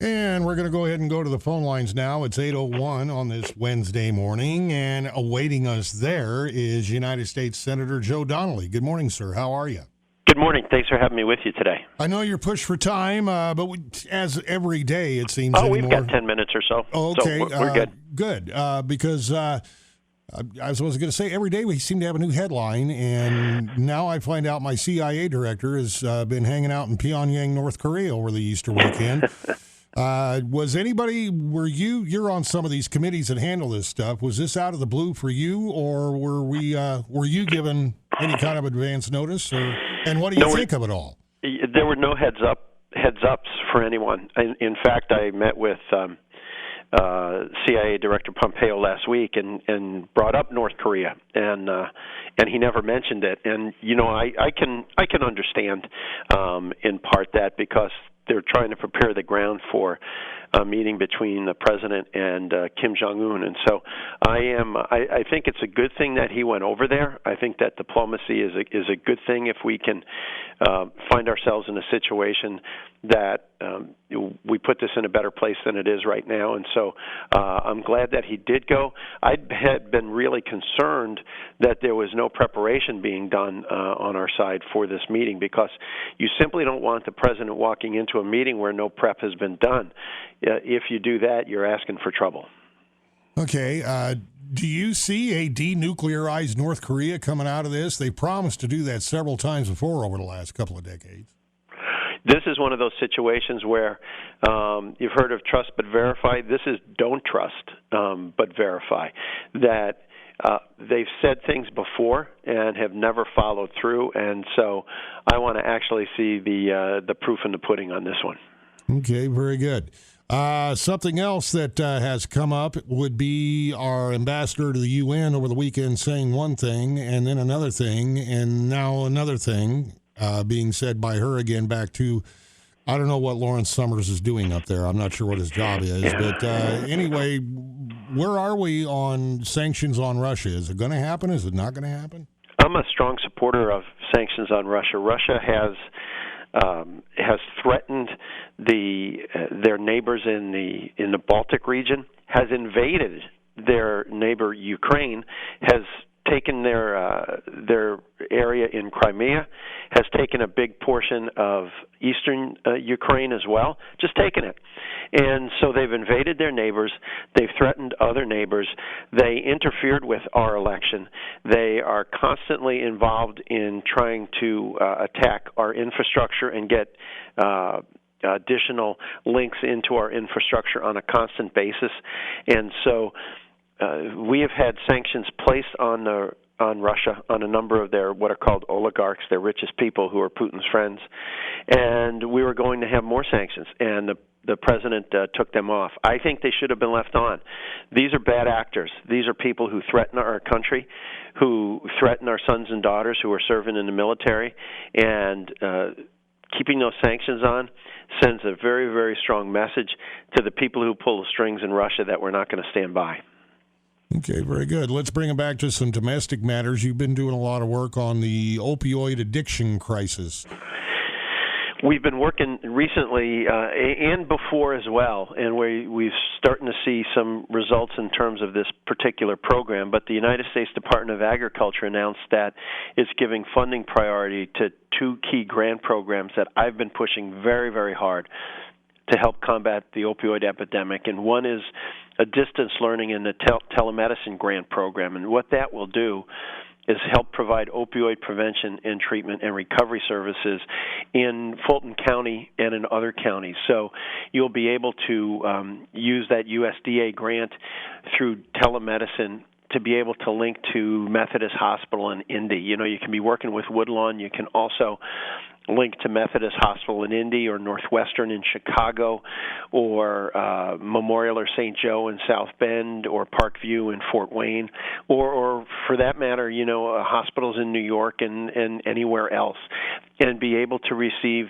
And we're going to go ahead and go to the phone lines now. It's 8:01 on this Wednesday morning, and awaiting us there is United States Senator Joe Donnelly. Good morning, sir. How are you? Good morning. Thanks for having me with you today. I know you're pushed for time, but as every day it seems anymore. anymore. We've got 10 minutes or so. Okay. So we're good. Good, because I was going to say every day we seem to have a new headline, and now I find out my CIA director has been hanging out in Pyongyang, North Korea over the Easter weekend. You're on some of these committees that handle this stuff. Was this out of the blue for you, or were you given any kind of advance notice, and what do you think of it all? There were no heads ups for anyone. In fact, I met with CIA Director Pompeo last week and brought up North Korea, and he never mentioned it. And I can understand in part that, because they're trying to prepare the ground for a meeting between the president and Kim Jong-un. And so I think it's a good thing that he went over there. I think that diplomacy is a good thing if we can find ourselves in a situation that we put this in a better place than it is right now. And so I'm glad that he did go. I had been really concerned that there was no preparation being done on our side for this meeting, because you simply don't want the president walking into a meeting where no prep has been done. If you do that, you're asking for trouble. Okay. Do you see a denuclearized North Korea coming out of this? They promised to do that several times before over the last couple of decades. This is one of those situations where you've heard of trust but verify. This is don't trust but verify. That they've said things before and have never followed through, and so I want to actually see the proof in the pudding on this one. Okay, very good. Something else that has come up would be our ambassador to the UN over the weekend saying one thing and then another thing, and now another thing being said by her again back to, I don't know what Lawrence Summers is doing up there. I'm not sure what his job is. But anyway, where are we on sanctions on Russia? Is it going to happen? Is it not going to happen? I'm a strong supporter of sanctions on Russia. Russia has threatened their neighbors in the Baltic region, has invaded their neighbor Ukraine, has taken their area in Crimea, has taken a big portion of eastern Ukraine as well, just taken it. And so they've invaded their neighbors, they've threatened other neighbors, they interfered with our election, they are constantly involved in trying to attack our infrastructure and get additional links into our infrastructure on a constant basis. And so we have had sanctions placed on Russia, on a number of their what are called oligarchs, their richest people who are Putin's friends, and we were going to have more sanctions, and the president took them off. I think they should have been left on. These are bad actors. These are people who threaten our country, who threaten our sons and daughters who are serving in the military, and keeping those sanctions on sends a very, very strong message to the people who pull the strings in Russia that we're not going to stand by. Okay, very good. Let's bring it back to some domestic matters. You've been doing a lot of work on the opioid addiction crisis. We've been working recently and before as well, and we're starting to see some results in terms of this particular program. But the United States Department of Agriculture announced that it's giving funding priority to two key grant programs that I've been pushing very, very hard to help combat the opioid epidemic. And one is a distance learning in the telemedicine grant program. And what that will do is help provide opioid prevention and treatment and recovery services in Fulton County and in other counties. So you'll be able to use that USDA grant through telemedicine to be able to link to Methodist Hospital in Indy. You know, you can be working with Woodlawn. You can also link to Methodist Hospital in Indy or Northwestern in Chicago or Memorial or St. Joe in South Bend or Parkview in Fort Wayne or for that matter, you know, hospitals in New York and anywhere else, and be able to receive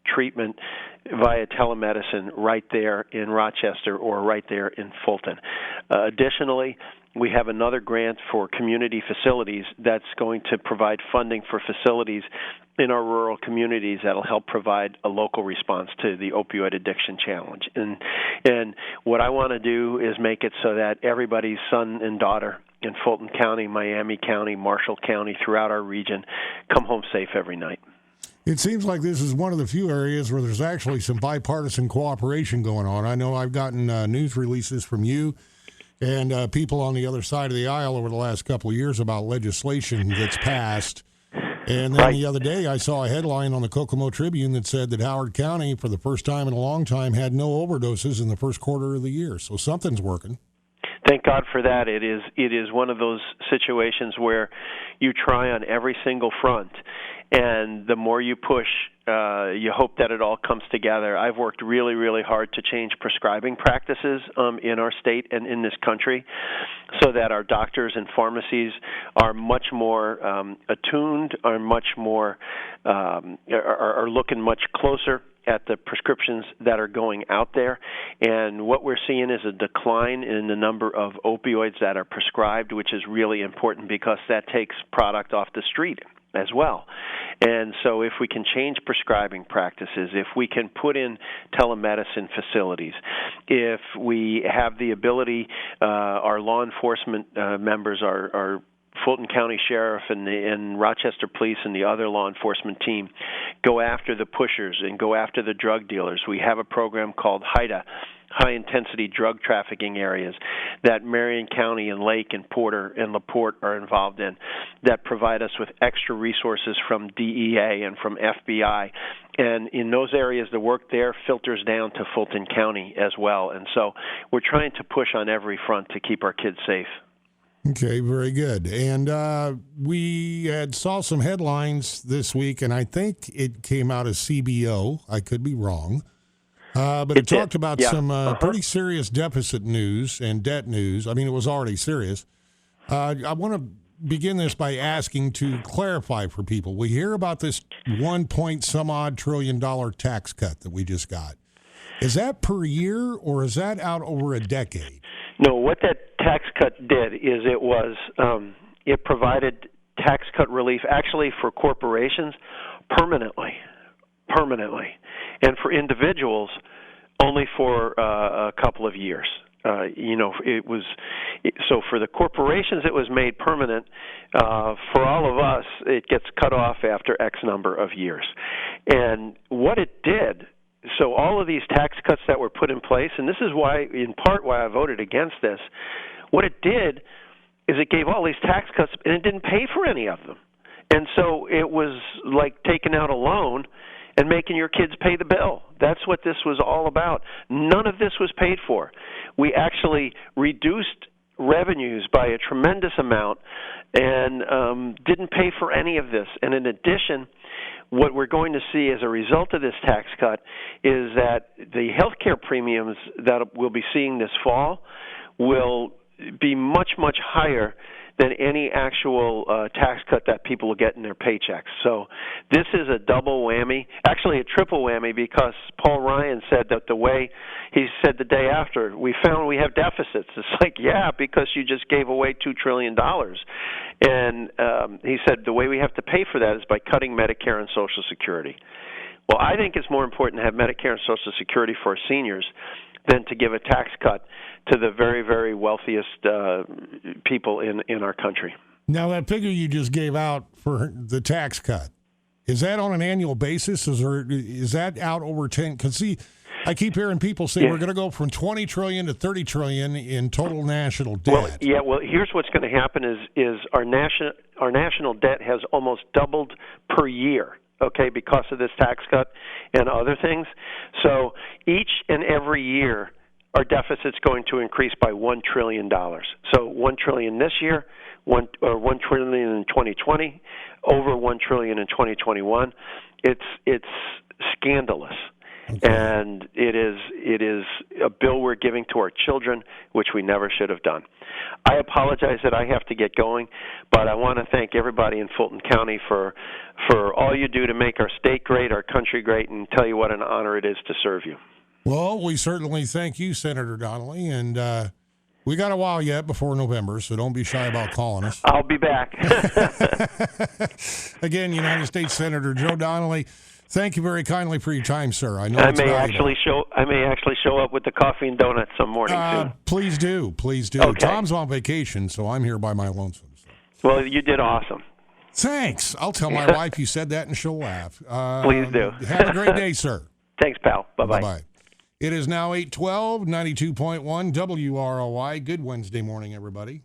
treatment via telemedicine right there in Rochester or right there in Fulton. Additionally, we have another grant for community facilities that's going to provide funding for facilities in our rural communities that'll help provide a local response to the opioid addiction challenge. And what I want to do is make it so that everybody's son and daughter in Fulton County, Miami County, Marshall County, throughout our region, come home safe every night. It seems like this is one of the few areas where there's actually some bipartisan cooperation going on. I know I've gotten news releases from you and people on the other side of the aisle over the last couple of years about legislation that's passed. And then the other day I saw a headline on the Kokomo Tribune that said that Howard County, for the first time in a long time, had no overdoses in the first quarter of the year. So something's working. Thank God for that. It is one of those situations where you try on every single front, and the more you push, you hope that it all comes together. I've worked really, really hard to change prescribing practices in our state and in this country so that our doctors and pharmacies are much more attuned, are much more are looking much closer at the prescriptions that are going out there. And what we're seeing is a decline in the number of opioids that are prescribed, which is really important because that takes product off the street as well. And so if we can change prescribing practices, if we can put in telemedicine facilities, if we have the ability, our law enforcement members, our Fulton County Sheriff and Rochester Police and the other law enforcement team go after the pushers and go after the drug dealers. We have a program called HIDA, high-intensity drug trafficking areas, that Marion County and Lake and Porter and LaPorte are involved in, that provide us with extra resources from DEA and from FBI. And in those areas, the work there filters down to Fulton County as well. And so we're trying to push on every front to keep our kids safe. Okay, very good. And we saw some headlines this week, and I think it came out as CBO. I could be wrong. But it talked about some pretty serious deficit news and debt news. I mean, it was already serious. I want to begin this by asking to clarify for people. We hear about this $1 trillion tax cut that we just got. Is that per year, or is that out over a decade? No, what that tax cut did is it provided tax cut relief actually for corporations permanently, and for individuals only for a couple of years. So for the corporations it was made permanent. For all of us, it gets cut off after X number of years. And what it did, so all of these tax cuts that were put in place, and this is why, in part, why I voted against this, what it did is it gave all these tax cuts, and it didn't pay for any of them. And so it was like taking out a loan and making your kids pay the bill. That's what this was all about. None of this was paid for. We actually reduced revenues by a tremendous amount and didn't pay for any of this. And in addition, what we're going to see as a result of this tax cut is that the health care premiums that we'll be seeing this fall will be much, much higher than any actual tax cut that people will get in their paychecks. So this is a double whammy, actually a triple whammy, because Paul Ryan said that he said the day after, we found we have deficits. It's like, yeah, because you just gave away $2 trillion. And he said the way we have to pay for that is by cutting Medicare and Social Security. Well, I think it's more important to have Medicare and Social Security for seniors than to give a tax cut to the very, very wealthiest people in our country. Now, that figure you just gave out for the tax cut, is that on an annual basis? Is that out over 10? Because, see, I keep hearing people say we're going to go from $20 trillion to $30 trillion in total national debt. Well, here's what's going to happen is our national debt has almost doubled per year. Okay, because of this tax cut and other things. So each and every year, our deficit's going to increase by $1 trillion. So $1 trillion this year, $1 trillion in 2020, over $1 trillion in 2021. It's scandalous. Okay. And it is a bill we're giving to our children, which we never should have done. I apologize that I have to get going, but I want to thank everybody in Fulton County for all you do to make our state great, our country great, and tell you what an honor it is to serve you. Well, we certainly thank you, Senator Donnelly, and We got a while yet before November, so don't be shy about calling us. I'll be back. Again, United States Senator Joe Donnelly, thank you very kindly for your time, sir. I know I it's may valuable. actually show up with the coffee and donuts some morning soon. Please do. Okay. Tom's on vacation, so I'm here by my lonesome. Well, you did awesome. Thanks. I'll tell my wife you said that and she'll laugh. Please do. Have a great day, sir. Thanks, pal. Bye-bye. Bye-bye. It is now 8:12, 92.1 WROI. Good Wednesday morning, everybody.